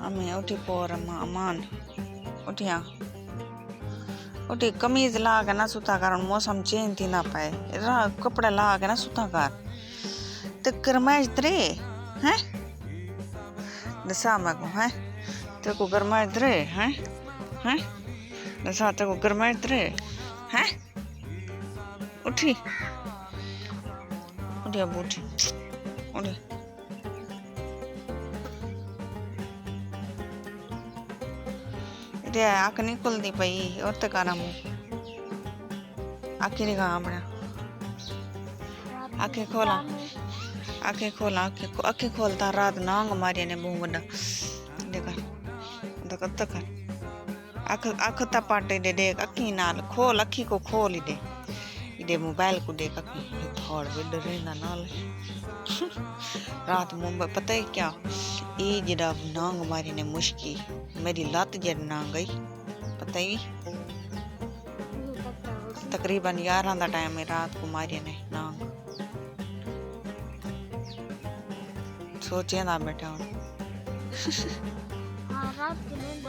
हमें उठी पोर अमान उठिया उठी कमीज ला के ना सुता कर मौसम चेंज थी ना पाए कपड़े ला के ना सुता कर तो गरमाइश दरे हैं दसा मैं को हैं तेरे को गरमाइश दरे हैं दसा तेरे को गरमाइश दरे हैं उठी उठी अब उठी उठी इधर आँख नहीं खुलती पई और तक आराम आँखें नहीं कहाँ अपना आँखें खोला आँखें खोलता रात नांग मारी ने मुंह बड़ा देखा देखा तक आँख तपाटे दे देख अखी नाल खोल अखी को खोल दे इधे मोबाइल को देख अखी थोड़ बिड रहना नाल रात मुंबई पता है क्या ये जरा नांग मारी ने मुश्की मेरी लत जड़ नांग गई पता ही तकरीबन 11 का टाइम है रात को मारी ने नांग सोचे ना बैठा हूँ रात के नींद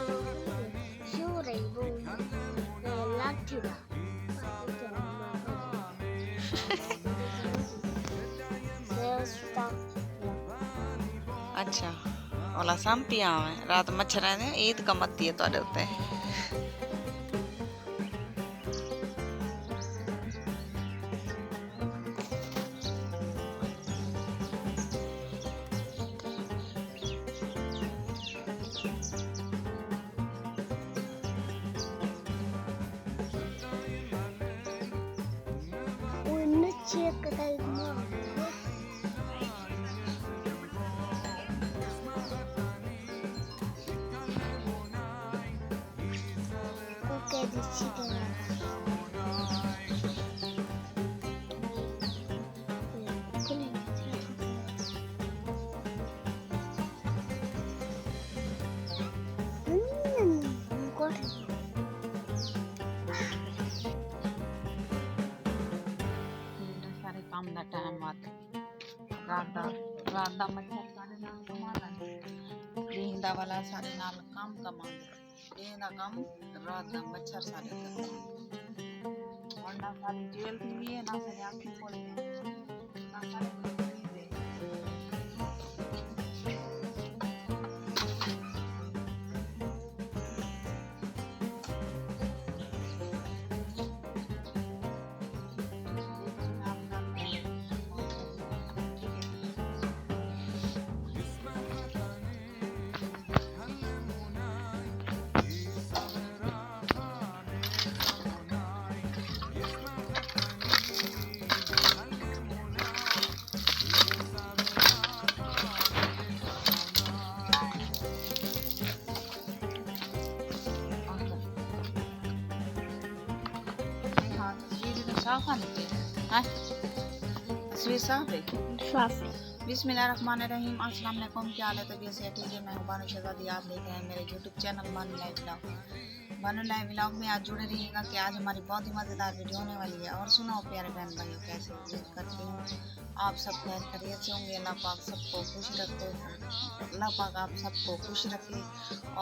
सो रही वो लाठी ला अच्छा ओला संपिया रात मच्छर है ईद का मत्ती है तोड़े होते चेक कर काम दा टाइम आते रात दा मच्छर सारे नाल कमाना दिन दा वाला सारे नाल काम कमांदे दिन दा काम रात दा मच्छर सारे वरना सारी जेल थी भी है ना सारी आंखें खोल ना सारे साफ आने हाँ तस्वीर साफ है बिस्मिल्लाहिर्रहमानिर्रहीम अस्सलाम वालेकुम क्या हाल है तबीयत से ठीक है मैं हूं बानो शहजादी आप देख रहे हैं मेरे YouTube channel Bano live vlog में आज जुड़े रहिएगा कि आज हमारी बहुत ही मज़ेदार वीडियो होने वाली है। और सुनो प्यारे बहन भाइयों कैसे उम्मीद करती हूँ आप सब खैर खैरियत से होंगे। अल्लाह पाक सबको खुश रखे अल्लाह पाक आप सबको खुश रखे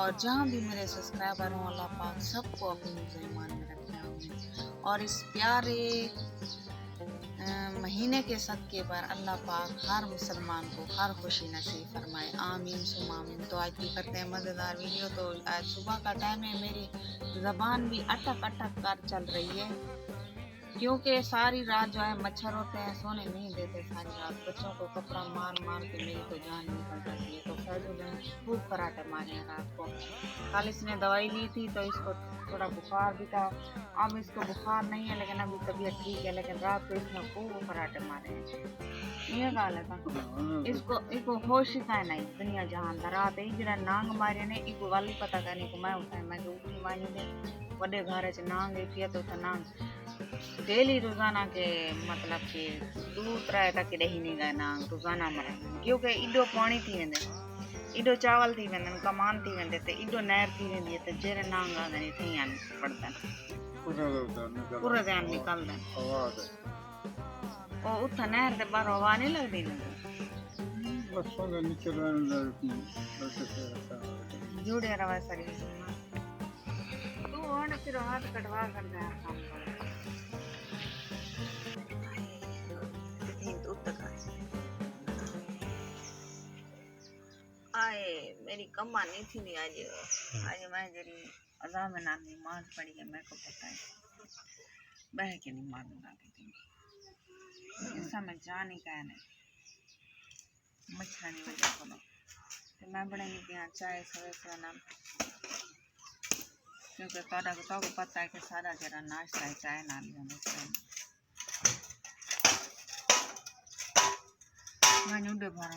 और जहाँ भी मेरे सब्सक्राइबर हों अल्लाह पाक सबको अपनी ईमान में रखे और इस प्यारे महीने के सदक़े पर अल्लाह पाक हर मुसलमान को हर खुशी नसीब फरमाए आमीन सुम आमीन। तो आज भी करते हैं मज़ेदार वीडियो। तो आज सुबह का टाइम है मेरी ज़बान भी अटक कर चल रही है क्योंकि सारी रात जो है मच्छर होते हैं सोने नहीं देते सारी रात बच्चों को कपड़ा मार के मेरी तो जान निकल जाती है। तो फैजल ने खूब कराटे मारे हैं रात को। कल इसने दवाई ली थी तो इसको थोड़ा बुखार भी था। अब इसको बुखार नहीं है लेकिन अभी तबीयत ठीक है लेकिन रात को इसने खूब कराटे मारे हैं। ये गाल है इसको होश का नहीं दुनिया जहान रात ही जरा नांग मारे ने इको वाली पता करने को मैं उठाए मैं उठी मानी ने बड़े घर च नांग पिया तो नांग डेली रोजाना के मतलब कि 2-3 तक ही नहीं गए नांग रोजाना मरे क्योंकि इडो पानी थी वेंदे इडो चावल थी वेंदे कमान थी वेंदे ते इडो नहर थी वेंदी ते जेरे नांग आंदे नहीं थी आन पड़दन पूरा ध्यान निकलदा ओ उठा नहर ते बाहर हवा नहीं लगदी जुड़े रवा शरीर तू और फिर हाथ कटवा कर दे काम कर आए मेरी कम्मा नहीं थी नहीं आज आज मैं जरी अजा में नानी मार पड़ी है मेरे को पता है बह के नहीं मारूंगा थी ऐसा मैं जान ही कहने मच्छर नहीं वजह को तो मैं बड़े नहीं पिया चाय सवेरे नाम क्योंकि तोड़ा को पता है कि सारा जरा नाश्ता है चाय ना लिया मैं उड़े भर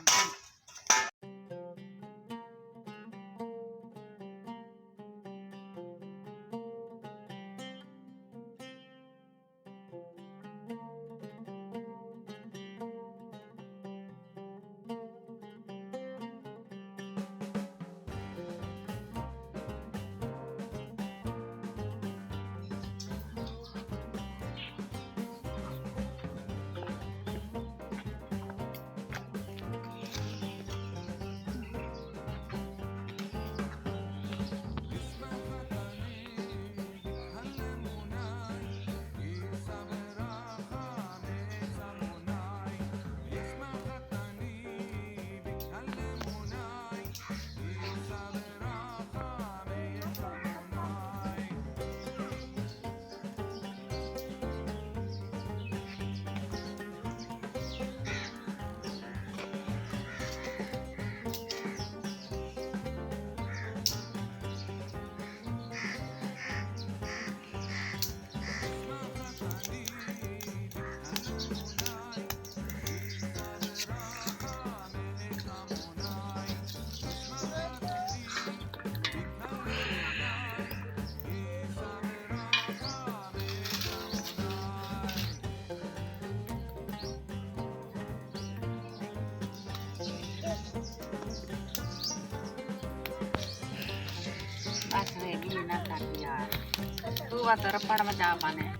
तू बात रपड़ में जा पाने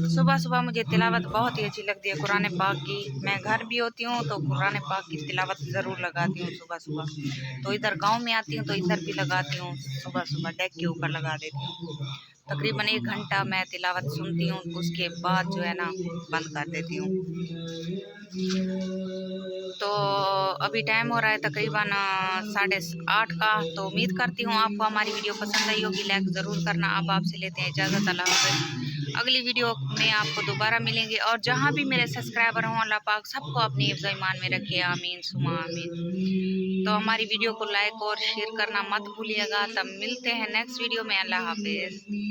सुबह सुबह मुझे तिलावत बहुत ही अच्छी लगती है कुरान पाक की। मैं घर भी होती हूँ तो कुरान पाक की तिलावत ज़रूर लगाती हूँ सुबह सुबह। तो इधर गांव में आती हूँ तो इधर भी लगाती हूँ, सुबह सुबह डेक के ऊपर लगा देती हूँ। तकरीबन 1 घंटा मैं तिलावत सुनती हूँ, उसके बाद जो है ना बंद कर देती हूँ। तो अभी टाइम हो रहा है तकरीबन 8:30 का। तो उम्मीद करती हूँ आपको हमारी वीडियो पसंद आई होगी, लाइक ज़रूर करना। अब आपसे लेते हैं इजाज़त, अल्लाह हाफ़िज़। अगली वीडियो में आपको दोबारा मिलेंगे और जहाँ भी मेरे सब्सक्राइबर हों अल्लाह पाक सबको अपने हिफ्ज़ ईमान में रखे, आमीन सुमा आमीन। तो हमारी वीडियो को लाइक और शेयर करना मत भूलिएगा। तब मिलते हैं नेक्स्ट वीडियो में, अल्लाह हाफ़िज़।